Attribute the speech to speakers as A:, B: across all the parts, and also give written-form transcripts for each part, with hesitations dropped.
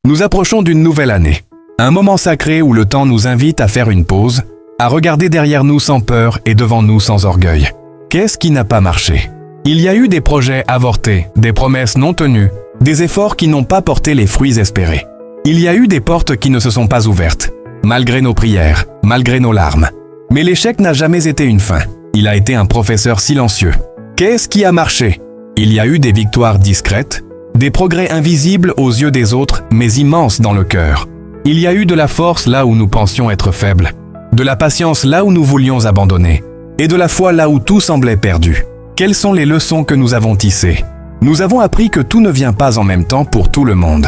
A: Nous approchons d'une nouvelle année. Un moment sacré où le temps nous invite à faire une pause, à regarder derrière nous sans peur et devant nous sans orgueil. Qu'est-ce qui n'a pas marché? Il y a eu des projets avortés, des promesses non tenues, des efforts qui n'ont pas porté les fruits espérés. Il y a eu des portes qui ne se sont pas ouvertes, malgré nos prières, malgré nos larmes. Mais l'échec n'a jamais été une fin. Il a été un professeur silencieux. Qu'est-ce qui a marché? Il y a eu des victoires discrètes, des progrès invisibles aux yeux des autres, mais immenses dans le cœur. Il y a eu de la force là où nous pensions être faibles, de la patience là où nous voulions abandonner, et de la foi là où tout semblait perdu. Quelles sont les leçons que nous avons tissées? Nous avons appris que tout ne vient pas en même temps pour tout le monde.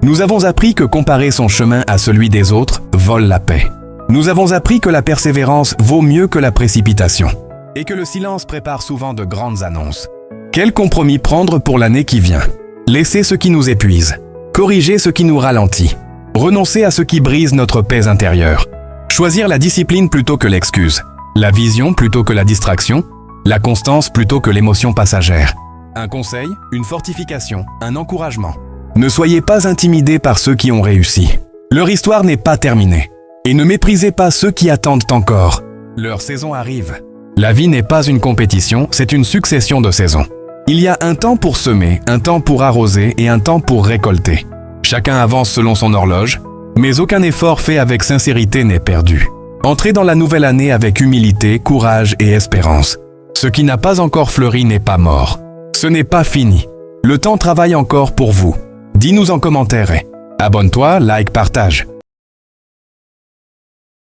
A: Nous avons appris que comparer son chemin à celui des autres vole la paix. Nous avons appris que la persévérance vaut mieux que la précipitation, et que le silence prépare souvent de grandes annonces. Quel compromis prendre pour l'année qui vient? Laisser ce qui nous épuise, corriger ce qui nous ralentit, renoncer à ce qui brise notre paix intérieure, choisir la discipline plutôt que l'excuse, la vision plutôt que la distraction, la constance plutôt que l'émotion passagère. Un conseil, une fortification, un encouragement. Ne soyez pas intimidés par ceux qui ont réussi. Leur histoire n'est pas terminée. Et ne méprisez pas ceux qui attendent encore. Leur saison arrive. La vie n'est pas une compétition, c'est une succession de saisons. Il y a un temps pour semer, un temps pour arroser et un temps pour récolter. Chacun avance selon son horloge, mais aucun effort fait avec sincérité n'est perdu. Entrez dans la nouvelle année avec humilité, courage et espérance. Ce qui n'a pas encore fleuri n'est pas mort. Ce n'est pas fini. Le temps travaille encore pour vous. Dis-nous en commentaire. Abonne-toi, like, partage.